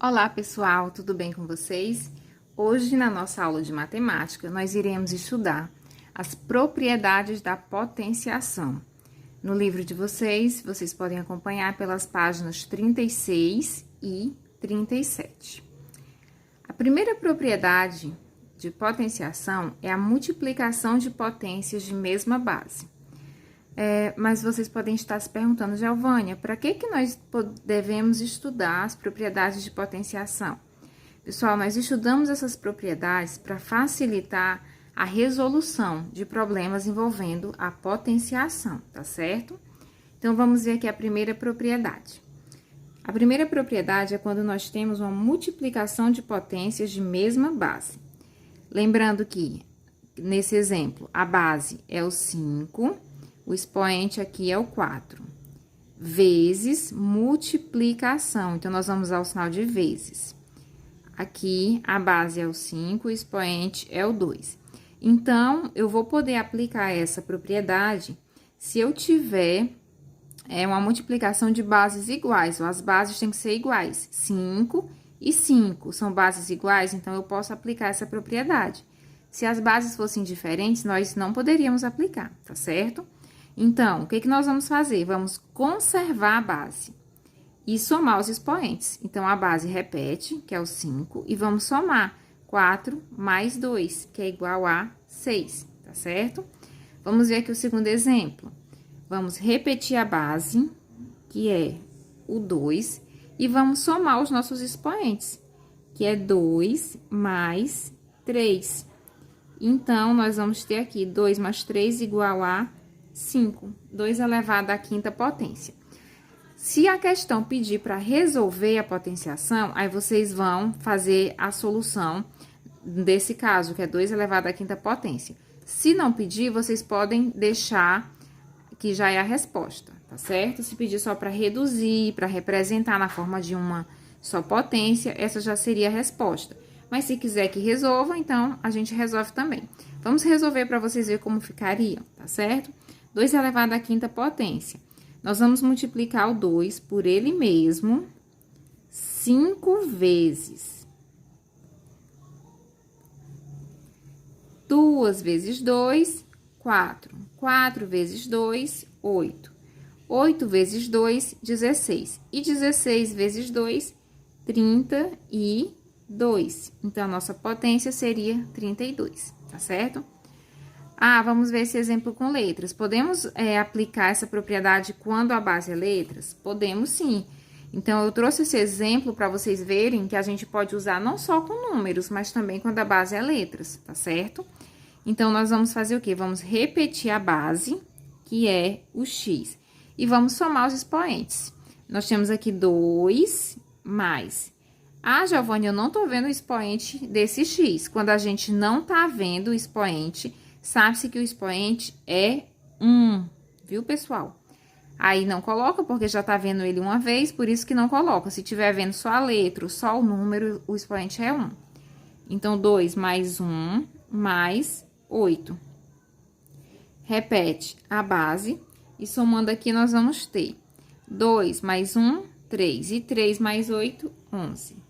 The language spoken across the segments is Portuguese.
Olá pessoal, tudo bem com vocês? Hoje na nossa aula de matemática nós iremos estudar as propriedades da potenciação. No livro de vocês podem acompanhar pelas páginas 36 e 37. A primeira propriedade de potenciação é a multiplicação de potências de mesma base. Mas vocês podem estar se perguntando, Giovânia, para que nós devemos estudar as propriedades de potenciação? Pessoal, nós estudamos essas propriedades para facilitar a resolução de problemas envolvendo a potenciação, tá certo? Então, vamos ver aqui a primeira propriedade. A primeira propriedade é quando nós temos uma multiplicação de potências de mesma base. Lembrando que, nesse exemplo, a base é o 5, o expoente aqui é o 4, vezes multiplicação. Então, nós vamos usar o sinal de vezes. Aqui, a base é o 5, o expoente é o 2. Então, eu vou poder aplicar essa propriedade se eu tiver uma multiplicação de bases iguais, ou as bases têm que ser iguais. 5 e 5 são bases iguais, então eu posso aplicar essa propriedade. Se as bases fossem diferentes, nós não poderíamos aplicar, tá certo? Então, o que nós vamos fazer? Vamos conservar a base e somar os expoentes. Então, a base repete, que é o 5, e vamos somar 4 mais 2, que é igual a 6, tá certo? Vamos ver aqui o segundo exemplo. Vamos repetir a base, que é o 2, e vamos somar os nossos expoentes, que é 2 mais 3. Então, nós vamos ter aqui 2 mais 3 igual a 5, 2 elevado à quinta potência. Se a questão pedir para resolver a potenciação, aí vocês vão fazer a solução desse caso, que é 2 elevado à quinta potência. Se não pedir, vocês podem deixar que já é a resposta, tá certo? Se pedir só para reduzir, para representar na forma de uma só potência, essa já seria a resposta. Mas se quiser que resolva, então a gente resolve também. Vamos resolver para vocês verem como ficariam, tá certo? 2 elevado à quinta potência. Nós vamos multiplicar o 2 por ele mesmo 5 vezes. 2 vezes 2, 4. 4 vezes 2, 8. 8 vezes 2, 16. E 16 vezes 2, 32. Então, a nossa potência seria 32, tá certo? Vamos ver esse exemplo com letras. Podemos aplicar essa propriedade quando a base é letras? Podemos sim. Então, eu trouxe esse exemplo para vocês verem que a gente pode usar não só com números, mas também quando a base é letras, tá certo? Então, nós vamos fazer o quê? Vamos repetir a base, que é o x, e vamos somar os expoentes. Nós temos aqui 2 mais... Giovânia, eu não tô vendo o expoente desse x. Quando a gente não tá vendo o expoente, sabe-se que o expoente é 1, viu, pessoal? Aí, não coloca, porque já tá vendo ele uma vez, por isso que não coloca. Se tiver vendo só a letra, só o número, o expoente é 1. Então, 2 mais 1 mais 8. Repete a base e somando aqui nós vamos ter 2 mais 1, 3. E 3 mais 8, 11.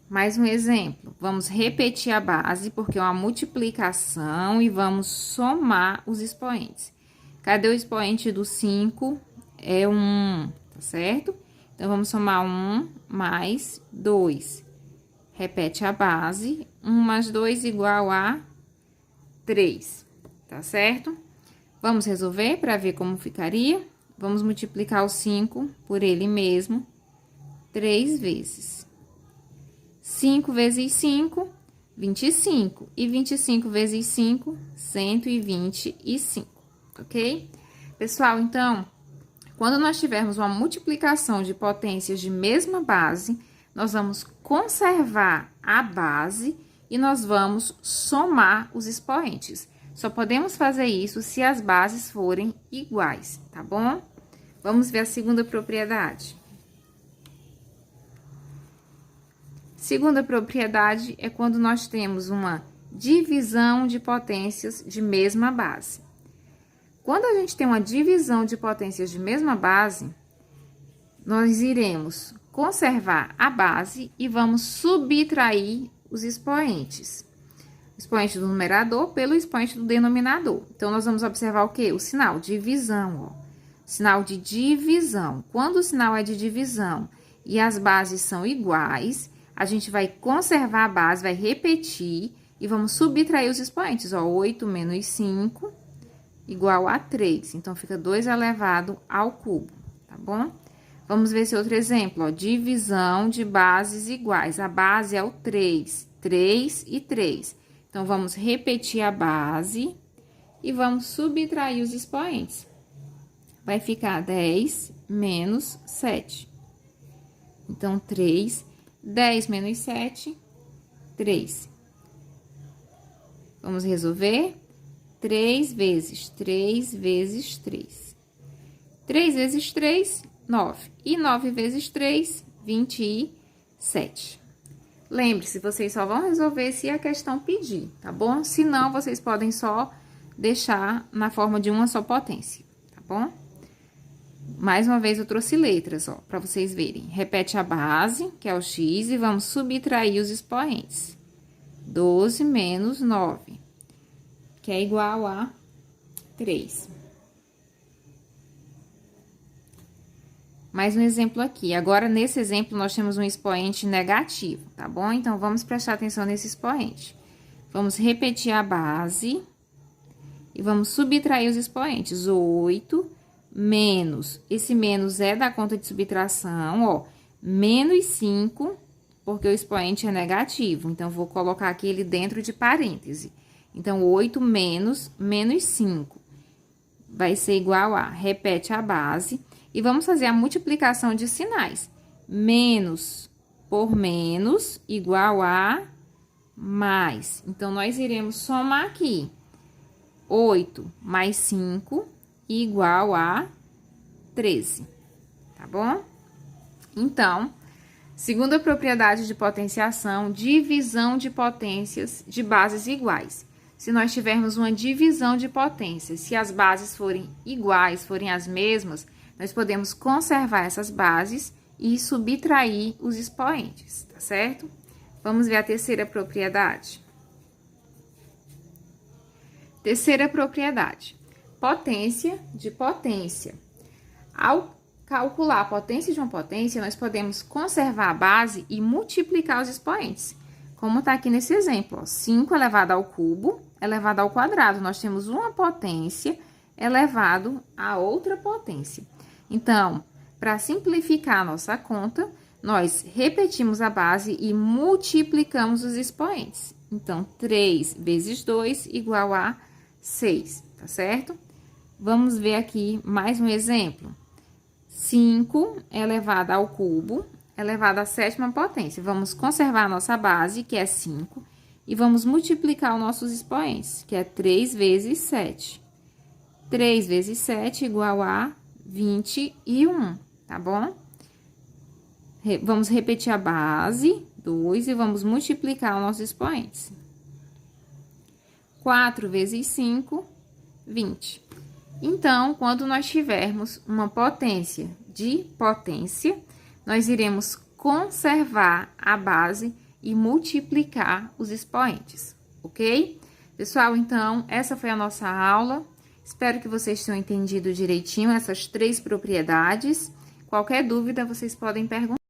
Mais um exemplo. Vamos repetir a base, porque é uma multiplicação, e vamos somar os expoentes. Cadê o expoente do 5? É 1, tá certo? Então, vamos somar 1 mais 2. Repete a base. 1 mais 2 igual a 3, tá certo? Vamos resolver para ver como ficaria? Vamos multiplicar o 5 por ele mesmo 3 vezes. 5 vezes 5, 25. E 25 vezes 5, 125, ok? Pessoal, então, quando nós tivermos uma multiplicação de potências de mesma base, nós vamos conservar a base e nós vamos somar os expoentes. Só podemos fazer isso se as bases forem iguais, tá bom? Vamos ver a segunda propriedade. Segunda propriedade é quando nós temos uma divisão de potências de mesma base. Quando a gente tem uma divisão de potências de mesma base, nós iremos conservar a base e vamos subtrair os expoentes. O expoente do numerador pelo expoente do denominador. Então, nós vamos observar o quê? O sinal, divisão, ó. Sinal de divisão. Quando o sinal é de divisão e as bases são iguais, a gente vai conservar a base, vai repetir e vamos subtrair os expoentes, ó. 8 menos 5 igual a 3. Então, fica 2 elevado ao cubo, tá bom? Vamos ver esse outro exemplo, ó. Divisão de bases iguais. A base é o 3. 3 e 3. Então, vamos repetir a base e vamos subtrair os expoentes. Vai ficar 10 menos 7. Então, 3. 10 menos 7, 3. Vamos resolver? 3 vezes 3 vezes 3. 3 vezes 3, 9. E 9 vezes 3, 27. Lembre-se, vocês só vão resolver se a questão pedir, tá bom? Se não, vocês podem só deixar na forma de uma só potência, tá bom? Mais uma vez, eu trouxe letras, ó, para vocês verem. Repete a base, que é o x, e vamos subtrair os expoentes. 12 menos 9, que é igual a 3. Mais um exemplo aqui. Agora, nesse exemplo, nós temos um expoente negativo, tá bom? Então, vamos prestar atenção nesse expoente. Vamos repetir a base e vamos subtrair os expoentes. 8 menos, esse menos é da conta de subtração, ó, menos 5, porque o expoente é negativo. Então, vou colocar aqui ele dentro de parêntese. Então, 8 menos 5 vai ser igual a, repete a base, e vamos fazer a multiplicação de sinais. Menos por menos igual a mais. Então, nós iremos somar aqui. 8 mais 5 igual a 13, tá bom? Então, segunda propriedade de potenciação, divisão de potências de bases iguais. Se nós tivermos uma divisão de potências, se as bases forem iguais, forem as mesmas, nós podemos conservar essas bases e subtrair os expoentes, tá certo? Vamos ver a terceira propriedade. Terceira propriedade. Potência de potência. Ao calcular a potência de uma potência, nós podemos conservar a base e multiplicar os expoentes. Como está aqui nesse exemplo, ó, 5 elevado ao cubo elevado ao quadrado. Nós temos uma potência elevado a outra potência. Então, para simplificar a nossa conta, nós repetimos a base e multiplicamos os expoentes. Então, 3 vezes 2 igual a 6, tá certo? Vamos ver aqui mais um exemplo. 5 elevado ao cubo elevado à sétima potência. Vamos conservar a nossa base, que é 5, e vamos multiplicar os nossos expoentes, que é 3 vezes 7. 3 vezes 7 igual a 21, tá bom? Vamos repetir a base, 2, e vamos multiplicar os nossos expoentes. 4 vezes 5, 20. Então, quando nós tivermos uma potência de potência, nós iremos conservar a base e multiplicar os expoentes, ok? Pessoal, então, essa foi a nossa aula. Espero que vocês tenham entendido direitinho essas 3 propriedades. Qualquer dúvida, vocês podem perguntar.